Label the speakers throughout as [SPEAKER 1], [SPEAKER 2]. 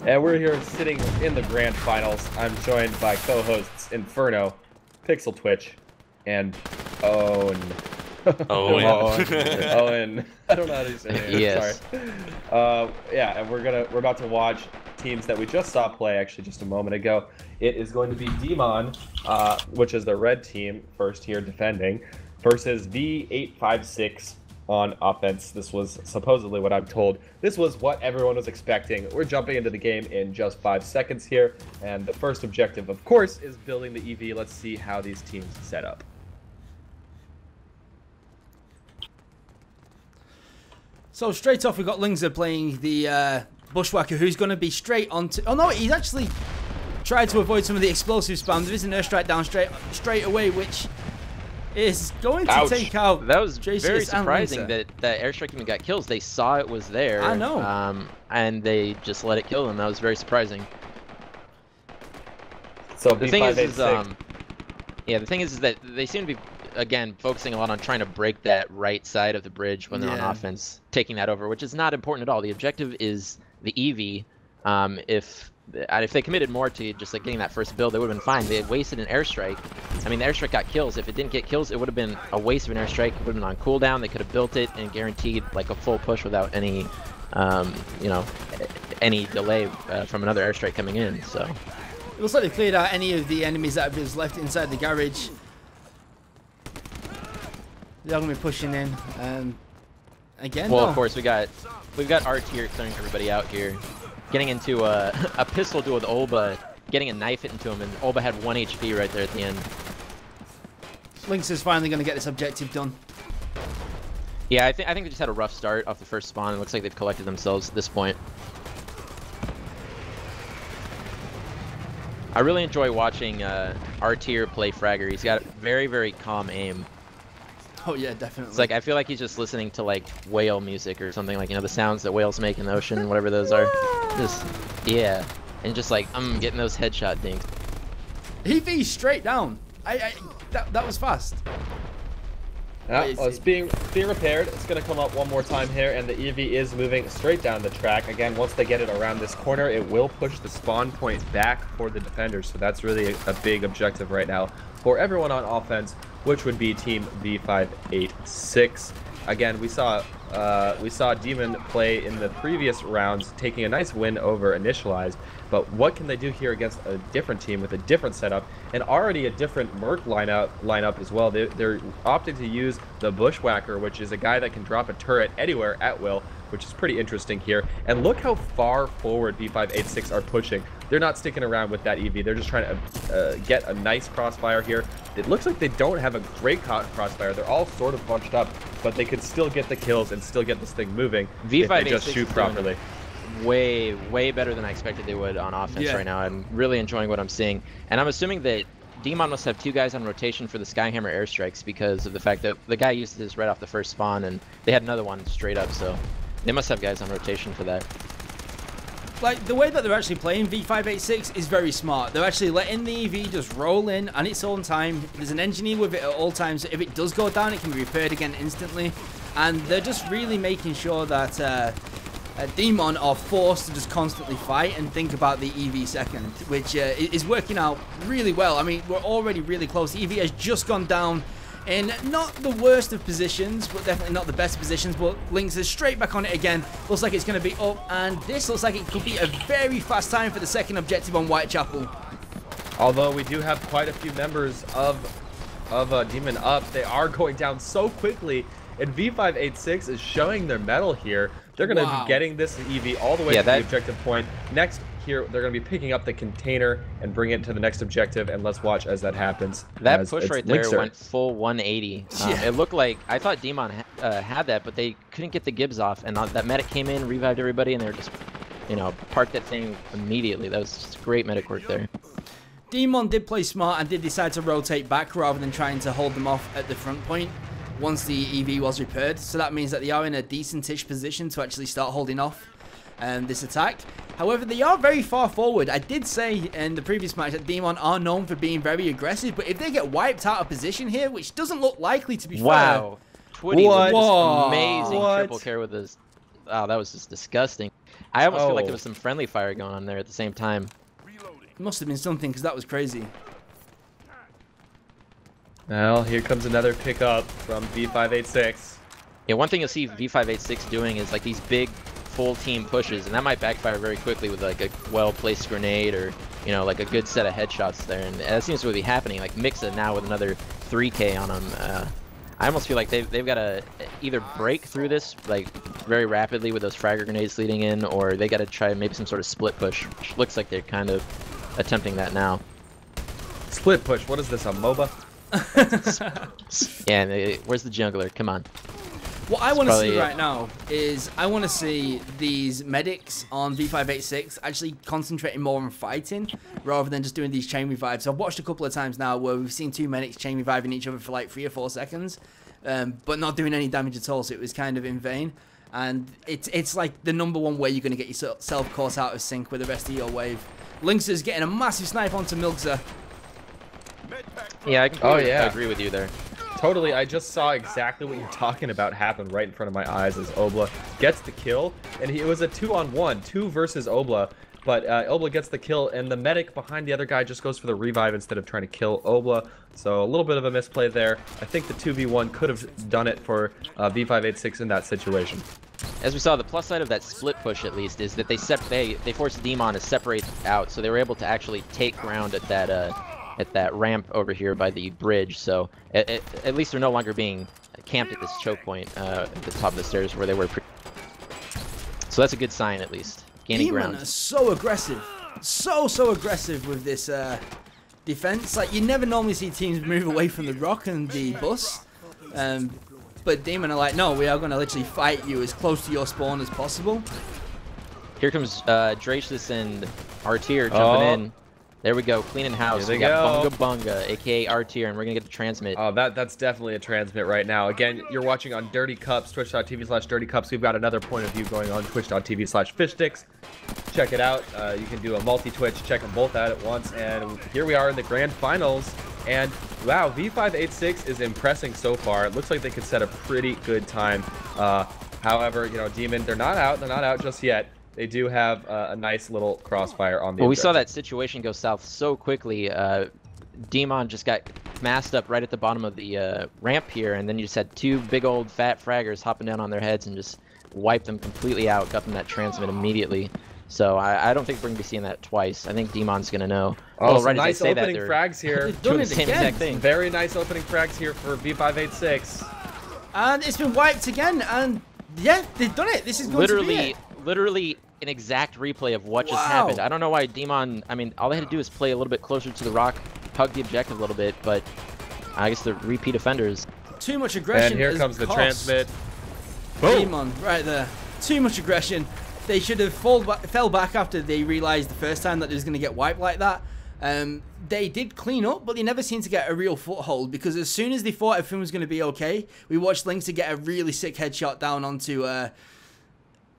[SPEAKER 1] And we're here sitting in the grand finals. I'm joined by co-hosts Inferno, PixelTwitch, and Owen. Owen. I don't know how to say it.
[SPEAKER 2] Yes.
[SPEAKER 1] Sorry. Yeah, and we're about to watch teams that we just saw play actually just a moment ago. It is going to be dMon, which is the red team, first here defending, versus v586 on offense. This was supposedly what I'm told. This was what everyone was expecting. We're jumping into the game in just 5 seconds here, and the first objective, of course, is building the EV. Let's see how these teams set up.
[SPEAKER 3] So straight off, we've got Lingzer playing the Bushwhacker, who's going to be straight onto... Oh no, he's actually tried to avoid some of the explosive spam. There is an airstrike down straight away, which is going to take out...
[SPEAKER 2] That was
[SPEAKER 3] JCS
[SPEAKER 2] very surprising that airstrike even got kills. They saw it was there.
[SPEAKER 3] I know.
[SPEAKER 2] And they just let it kill them. That was very surprising.
[SPEAKER 1] So
[SPEAKER 2] the thing is yeah, the thing is that they seem to be, again, focusing a lot on trying to break that right side of the bridge when they're on offense, taking that over, which is not important at all. The objective is the EV. If they committed more to just like getting that first build, they would have been fine. They wasted an airstrike. I mean, the airstrike got kills. If it didn't get kills, it would have been a waste of an airstrike. It would have been on cooldown. They could have built it and guaranteed like a full push without any, you know, any delay from another airstrike coming in. So
[SPEAKER 3] it looks like they cleared out any of the enemies that have left inside the garage. They're going to be pushing in. Again,
[SPEAKER 2] well, of course, we've got R tier clearing everybody out here. Getting into a pistol duel with Olba, getting a knife hit into him, and Olba had 1 HP right there at the end.
[SPEAKER 3] Lynx is finally going to get this objective done.
[SPEAKER 2] Yeah, I think they just had a rough start off the first spawn. It looks like they've collected themselves at this point. I really enjoy watching R tier play Fragger. He's got very, very calm aim.
[SPEAKER 3] Oh yeah, definitely.
[SPEAKER 2] It's like I feel like he's just listening to like whale music or something, like, you know, the sounds that whales make in the ocean, whatever those are. Just yeah, and just like I'm getting those headshot things.
[SPEAKER 3] EV straight down. That was fast.
[SPEAKER 1] Yeah, well, it's being repaired. It's going to come up one more time here, and the EV is moving straight down the track. Again, once they get it around this corner, it will push the spawn point back for the defenders. So that's really a big objective right now for everyone on offense, which would be team v586. Again, we saw dMon play in the previous rounds, taking a nice win over Initialized. But what can they do here against a different team with a different setup and already a different Merc lineup as well? They're opting to use the Bushwhacker, which is a guy that can drop a turret anywhere at will, which is pretty interesting here. And look how far forward v586 are pushing. They're not sticking around with that EV. They're just trying to get a nice crossfire here. It looks like they don't have a great crossfire. They're all sort of bunched up, but they could still get the kills and still get this thing moving if they just shoot properly.
[SPEAKER 2] Way better than I expected they would on offense right now. I'm really enjoying what I'm seeing. And I'm assuming that dMon must have 2 guys on rotation for the Skyhammer airstrikes because of the fact that the guy used this right off the first spawn and they had another one straight up, so they must have guys on rotation for that.
[SPEAKER 3] Like, the way that they're actually playing v586 is very smart. They're actually letting the EV just roll in on its own time. There's an engineer with it at all times. If it does go down, it can be repaired again instantly. And they're just really making sure that dMon are forced to just constantly fight and think about the EV second, which is working out really well. I mean, we're already really close. The EV has just gone down in not the worst of positions, but definitely not the best positions. But Lynx is straight back on it again. Looks like it's going to be up, and this looks like it could be a very fast time for the second objective on Whitechapel.
[SPEAKER 1] Although we do have quite a few members of dMon up, they are going down so quickly, and v586 is showing their mettle here. They're going to be getting this EV all the way to the objective point. Next here, they're going to be picking up the container and bring it to the next objective, and let's watch as that happens.
[SPEAKER 2] That push right there went full 180. It looked like, I thought dMon had that, but they couldn't get the Gibbs off, and that medic came in, revived everybody, and they were just, you know, parked that thing immediately. That was just great medic work there.
[SPEAKER 3] dMon did play smart and did decide to rotate back rather than trying to hold them off at the front point once the EV was repaired. So that means that they are in a decent-ish position to actually start holding off this attack. However, they are very far forward. I did say in the previous match that dMon are known for being very aggressive, but if they get wiped out of position here, which doesn't look likely to be fair.
[SPEAKER 2] Twitty with this amazing triple care with his... Oh, that was just disgusting. I almost feel like there was some friendly fire going on there at the same time.
[SPEAKER 3] It must have been something, because that was crazy.
[SPEAKER 1] Well, here comes another pickup from v586.
[SPEAKER 2] Yeah, one thing you'll see v586 doing is like these big full team pushes, and that might backfire very quickly with like a well-placed grenade or, you know, like a good set of headshots there, and that seems to be happening. Like Mixa now with another 3K on him. I almost feel like they've got to either break through this like very rapidly with those fragger grenades leading in, or they got to try maybe some sort of split push, which looks like they're kind of attempting that now.
[SPEAKER 1] Split push, what is this, a MOBA?
[SPEAKER 2] Yeah, where's the jungler? Come on.
[SPEAKER 3] What I want to see right now is I want to see these medics on v586 actually concentrating more on fighting rather than just doing these chain revives. I've watched a couple of times now where we've seen two medics chain reviving each other for like 3 or 4 seconds, but not doing any damage at all, so it was kind of in vain. And it's like the #1 way you're going to get yourself caught out of sync with the rest of your wave. Lynx's getting a massive snipe onto Milkza.
[SPEAKER 2] Yeah, I completely agree with you there.
[SPEAKER 1] Totally, I just saw exactly what you're talking about happen right in front of my eyes as Obla gets the kill, and it was a 2-on-1, 2 versus Obla, but Obla gets the kill, and the medic behind the other guy just goes for the revive instead of trying to kill Obla, so a little bit of a misplay there. I think the 2v1 could have done it for v586 in that situation.
[SPEAKER 2] As we saw, the plus side of that split push, at least, is that they forced dMon to separate out, so they were able to actually take ground at that ramp over here by the bridge, so at least they're no longer being camped at this choke point at the top of the stairs where they were. So that's a good sign, at least. Gaining ground.
[SPEAKER 3] Are so aggressive, so aggressive with this defense. Like, you never normally see teams move away from the rock and the bus, but dMon are like, no, we are going to literally fight you as close to your spawn as possible.
[SPEAKER 2] Here comes Dracious and Artier jumping in. There we go, cleaning house. We got Bunga Bunga, aka Artier, and we're gonna get the transmit.
[SPEAKER 1] Oh, that's definitely a transmit right now. Again, you're watching on Dirty Cups, twitch.tv/Dirty Cups. We've got another point of view going on twitch.tv/Fishstix. Check it out. You can do a multi-Twitch, check them both out at once. And here we are in the grand finals. And wow, v586 is impressing so far. It looks like they could set a pretty good time. However, you know, dMon, they're not out just yet. They do have a nice little crossfire on the.
[SPEAKER 2] Well, we saw that situation go south so quickly. dMon just got masked up right at the bottom of the ramp here, and then you just had 2 big old fat fraggers hopping down on their heads and just wiped them completely out, got them that transmit immediately. So I don't think we're going to be seeing that twice. I think dMon's going to know.
[SPEAKER 1] Oh, right, nice opening frags here.
[SPEAKER 2] Doing the same exact thing.
[SPEAKER 1] Very nice opening frags here for v586.
[SPEAKER 3] And it's been wiped again, and yeah, they've done it. This is going to be it.
[SPEAKER 2] Literally an exact replay of what just happened. I don't know why dMon, I mean, all they had to do is play a little bit closer to the rock, hug the objective a little bit, but I guess the repeat offenders.
[SPEAKER 3] Too much aggression.
[SPEAKER 1] And here comes the transmit.
[SPEAKER 3] dMon, right there. Too much aggression. They should have fell back after they realized the first time that they was going to get wiped like that. They did clean up, but they never seemed to get a real foothold, because as soon as they thought everything was going to be okay, we watched Lynx to get a really sick headshot down onto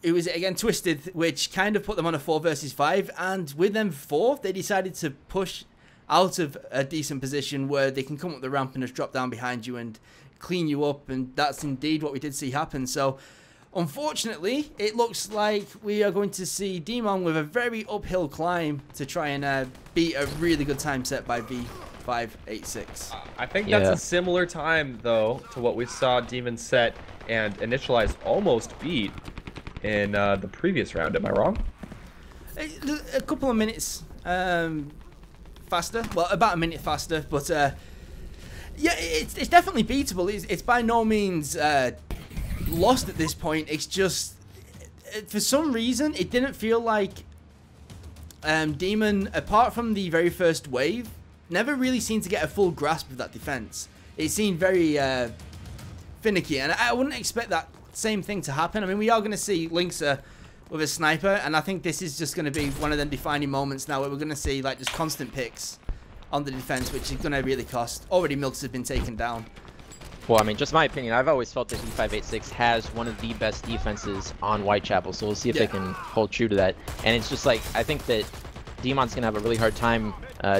[SPEAKER 3] it was again Twisted, which kind of put them on a 4 versus 5, and with them 4, they decided to push out of a decent position where they can come up the ramp and just drop down behind you and clean you up, and that's indeed what we did see happen. So unfortunately, it looks like we are going to see dMon with a very uphill climb to try and beat a really good time set by v586.
[SPEAKER 1] I think that's a similar time, though, to what we saw dMon set and Initialize almost beat in the previous round. Am I wrong?
[SPEAKER 3] A couple of minutes faster. Well, about a minute faster, but yeah, it's definitely beatable. It's by no means lost at this point. It's just, for some reason, it didn't feel like dMon, apart from the very first wave, never really seemed to get a full grasp of that defense. It seemed very finicky, and I wouldn't expect that same thing to happen. I mean, we are going to see Lynx with a sniper, and I think this is just going to be one of them defining moments now where we're going to see like just constant picks on the defense, which is going to really cost. Already Milks has been taken down.
[SPEAKER 2] Well, I mean, just my opinion, I've always felt that v586 has one of the best defenses on Whitechapel, so we'll see if they can hold true to that. And it's just like, I think that dMon's going to have a really hard time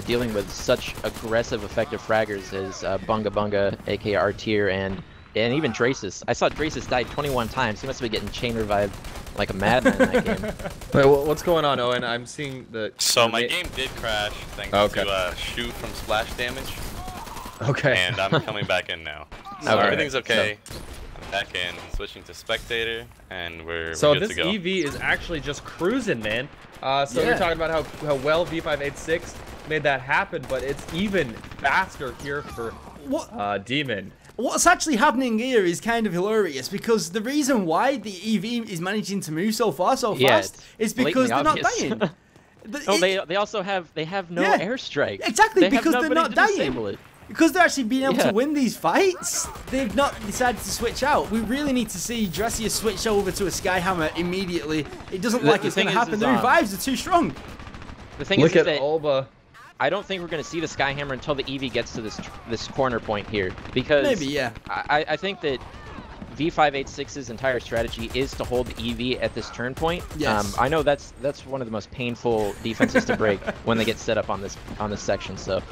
[SPEAKER 2] dealing with such aggressive, effective fraggers as Bunga Bunga, aka Artier, and even Dracious. I saw Dracious died 21 times. He must have been getting chain revived like a madman that game.
[SPEAKER 1] Wait, what's going on, Owen? I'm seeing the...
[SPEAKER 4] So my game did crash thanks to shoot from splash damage.
[SPEAKER 1] Okay.
[SPEAKER 4] And I'm coming back in now. So everything's okay. I'm back in, switching to spectator, and we're good to go. So this
[SPEAKER 1] EV is actually just cruising, man. You're talking about how well v586 made that happen, but it's even faster here for dMon.
[SPEAKER 3] What's actually happening here is kind of hilarious, because the reason why the EV is managing to move so far so fast is because they're not dying.
[SPEAKER 2] They also have no airstrike.
[SPEAKER 3] Exactly, because they're not dying. Because they're actually being able to win these fights, they've not decided to switch out. We really need to see Dressier switch over to a Skyhammer immediately. It doesn't look like it's going to happen. The revives are too strong.
[SPEAKER 2] The thing is that Olba. I don't think we're going to see the Skyhammer until the EV gets to this corner point here. Because I think that v586's entire strategy is to hold the EV at this turn point. Yes. I know that's one of the most painful defenses to break when they get set up on this section. So.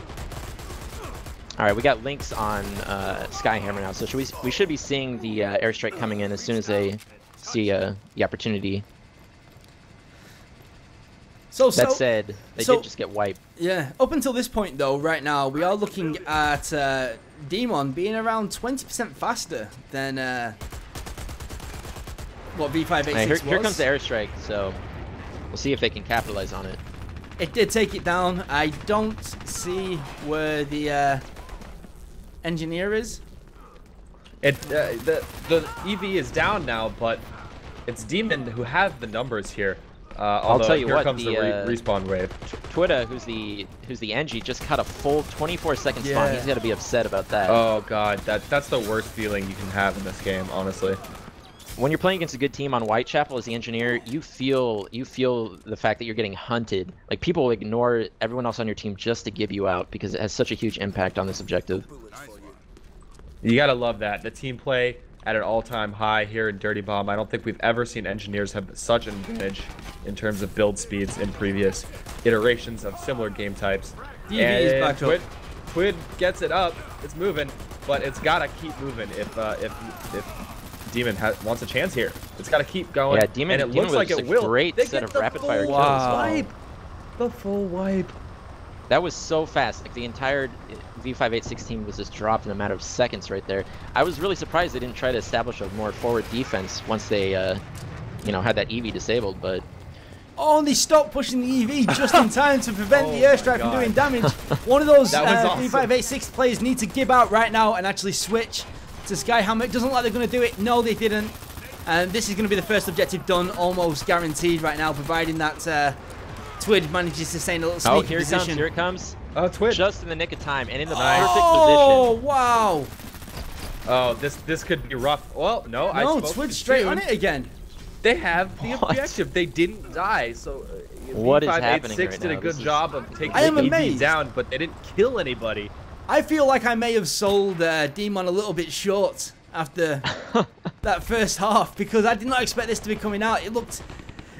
[SPEAKER 2] All right, we got links on Skyhammer now, so we should be seeing the airstrike coming in as soon as they see the opportunity. That said, they did just get wiped.
[SPEAKER 3] Yeah, up until this point, though, right now, we are looking at dMon being around 20% faster than what v586 was.
[SPEAKER 2] Here comes the airstrike, so we'll see if they can capitalize on it.
[SPEAKER 3] It did take it down. I don't see where the engineer is.
[SPEAKER 1] The EV is down now, but it's dMon who have the numbers here.
[SPEAKER 2] I'll tell you
[SPEAKER 1] here comes the respawn wave.
[SPEAKER 2] Twitter, who's the Engie, just cut a full 24-second spawn. He's got to be upset about that.
[SPEAKER 1] Oh god, that's the worst feeling you can have in this game, honestly.
[SPEAKER 2] When you're playing against a good team on Whitechapel as the engineer, you feel the fact that you're getting hunted. Like, people will ignore everyone else on your team just to give you out because it has such a huge impact on this objective.
[SPEAKER 1] You gotta love that. The team play at an all-time high here in Dirty Bomb. I don't think we've ever seen engineers have such an advantage in terms of build speeds in previous iterations of similar game types. And Twid gets it up. It's moving, but it's gotta keep moving if dMon wants a chance here. It's got to keep going.
[SPEAKER 2] Yeah, dMon,
[SPEAKER 1] and it looks like it will.
[SPEAKER 2] Great set of rapid-fire kills.
[SPEAKER 1] Wow. The full wipe.
[SPEAKER 2] That was so fast. Like, the entire v586 team was just dropped in a matter of seconds right there. I was really surprised they didn't try to establish a more forward defense once they, had that EV disabled. But
[SPEAKER 3] and they stopped pushing the EV just in time to prevent the airstrike from doing damage. One of those v586 players need to give out right now and actually switch to Skyhammer. It doesn't look like they're going to do it. No, they didn't. And this is going to be the first objective done, almost guaranteed right now, providing that Twid manages to stay in a little sneaky position.
[SPEAKER 2] Here it comes.
[SPEAKER 1] Oh, Twid.
[SPEAKER 2] Just in the nick of time and in the
[SPEAKER 3] perfect
[SPEAKER 2] position.
[SPEAKER 3] Oh, wow.
[SPEAKER 1] Oh, this could be rough. Well, no,
[SPEAKER 3] Twid straight on it again.
[SPEAKER 1] They have the objective. They didn't die, so
[SPEAKER 2] what is happening right now?
[SPEAKER 1] did a good job of taking the EV down, but they didn't kill anybody.
[SPEAKER 3] I feel like I may have sold dMon a little bit short after that first half, because I did not expect this to be coming out.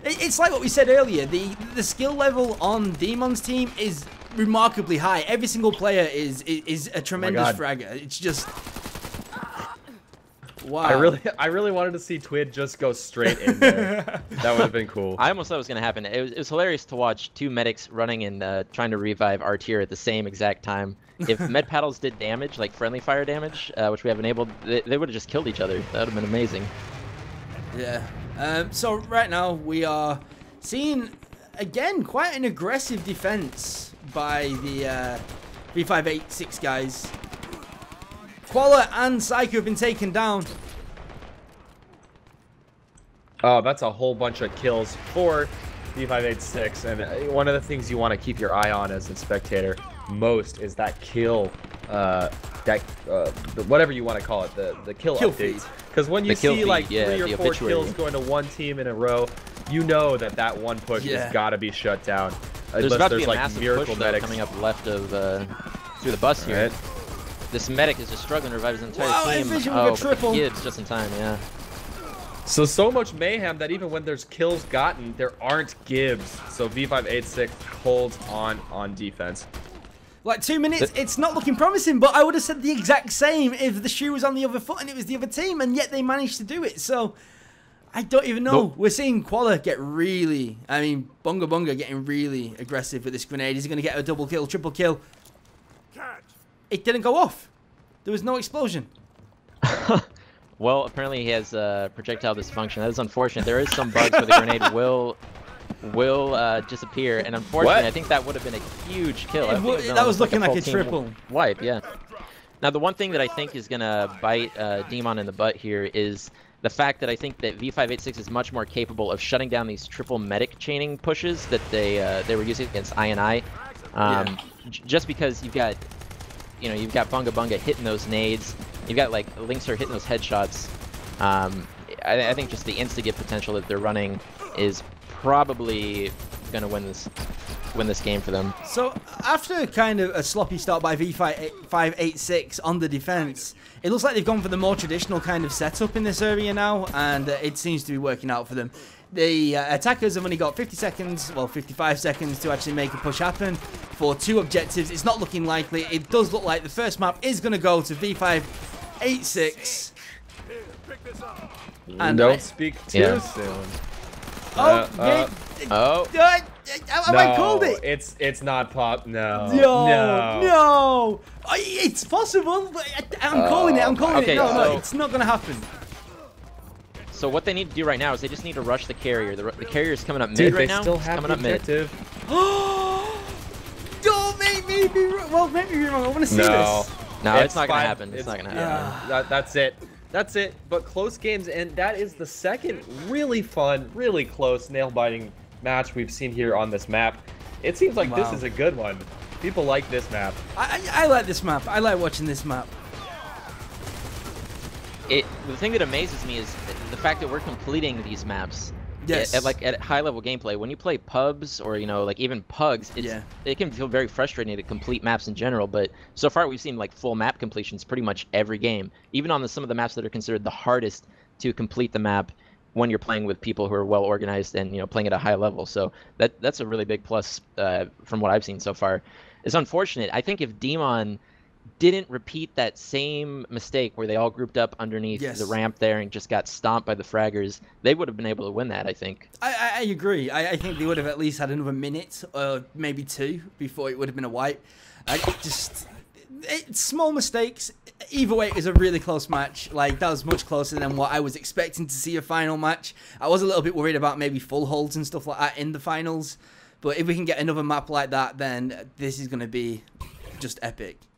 [SPEAKER 3] It's like what we said earlier. The skill level on dMon's team is remarkably high. Every single player is a tremendous fragger. It's just wow.
[SPEAKER 1] I really wanted to see Twid just go straight in there. That would have been cool.
[SPEAKER 2] I almost thought it was going to happen. It was hilarious to watch two medics running and trying to revive our tier at the same exact time. If med paddles did damage, like friendly fire damage, which we have enabled, they would have just killed each other. That would have been amazing.
[SPEAKER 3] Yeah. So right now we are seeing, again, quite an aggressive defense by the v586 guys. Quala and Psycho have been taken down.
[SPEAKER 1] Oh, that's a whole bunch of kills for v586, and one of the things you want to keep your eye on as a spectator most is that kill, whatever you want to call it, the kill updates. Because when you see like 3 or 4 kills going to one team in a row, you know that one push has got to be shut down.
[SPEAKER 2] There's about to be a massive push coming up left of through the bus here. Right. This medic is just struggling to revive his entire team.
[SPEAKER 3] Triple.
[SPEAKER 2] Gibbs just in time, yeah.
[SPEAKER 1] So much mayhem that even when there's kills gotten, there aren't Gibbs. So v586 holds on defense.
[SPEAKER 3] Like 2 minutes, it's not looking promising, but I would have said the exact same if the shoe was on the other foot and it was the other team, and yet they managed to do it. So I don't even know. Nope. We're seeing Qualler get really, I mean, Bunga Bunga getting really aggressive with this grenade. Is he going to get a double kill, triple kill? It didn't go off. There was no explosion.
[SPEAKER 2] Well, apparently he has projectile dysfunction. That is unfortunate. There is some bugs where the grenade will disappear, and unfortunately, I think that would have been a huge kill.
[SPEAKER 3] That was looking like a triple
[SPEAKER 2] wipe. Yeah. Now, the one thing that I think is gonna bite dMon in the butt here is the fact that I think that v586 is much more capable of shutting down these triple medic chaining pushes that they were using against I&I. Just because you've got Bunga Bunga hitting those nades, you've got like Linkser hitting those headshots. I think just the insta-get potential that they're running is probably gonna win this game for them.
[SPEAKER 3] So after kind of a sloppy start by v586 on the defense, it looks like they've gone for the more traditional kind of setup in this area now, and it seems to be working out for them. The attackers have only got 50 seconds, well 55 seconds to actually make a push happen for 2 objectives. It's not looking likely. It does look like the first map is going to go to v586.
[SPEAKER 1] And don't speak too soon.
[SPEAKER 3] I called it.
[SPEAKER 1] It's not pop. No.
[SPEAKER 3] It's possible. But I'm calling it. I'm calling it. No, it's not going to happen.
[SPEAKER 2] So what they need to do right now is they just need to rush the carrier. The carrier is coming up mid right now.
[SPEAKER 1] Still have coming up mid.
[SPEAKER 3] Don't make me be wrong. Well, make me be wrong. I want to see this.
[SPEAKER 2] No, it's not going to happen. It's not going to happen.
[SPEAKER 1] That's it. That's it. But close games, and that is the second really fun, really close, nail-biting match we've seen here on this map. It seems like this is a good one. People like this map.
[SPEAKER 3] I like this map. I like watching this map.
[SPEAKER 2] The thing that amazes me is the fact that we're completing these maps. Yes. At high-level gameplay, when you play pubs or like even pugs, it can feel very frustrating to complete maps in general. But so far, we've seen like full map completions pretty much every game, even on some of the maps that are considered the hardest to complete the map when you're playing with people who are well organized and playing at a high level. So that's a really big plus from what I've seen so far. It's unfortunate. I think if dMon didn't repeat that same mistake where they all grouped up underneath the ramp there and just got stomped by the fraggers, they would have been able to win that, I think.
[SPEAKER 3] I agree. I think they would have at least had another minute or maybe 2 before it would have been a wipe. Small mistakes. Either way, it was a really close match. Like, that was much closer than what I was expecting to see a final match. I was a little bit worried about maybe full holds and stuff like that in the finals. But if we can get another map like that, then this is going to be just epic.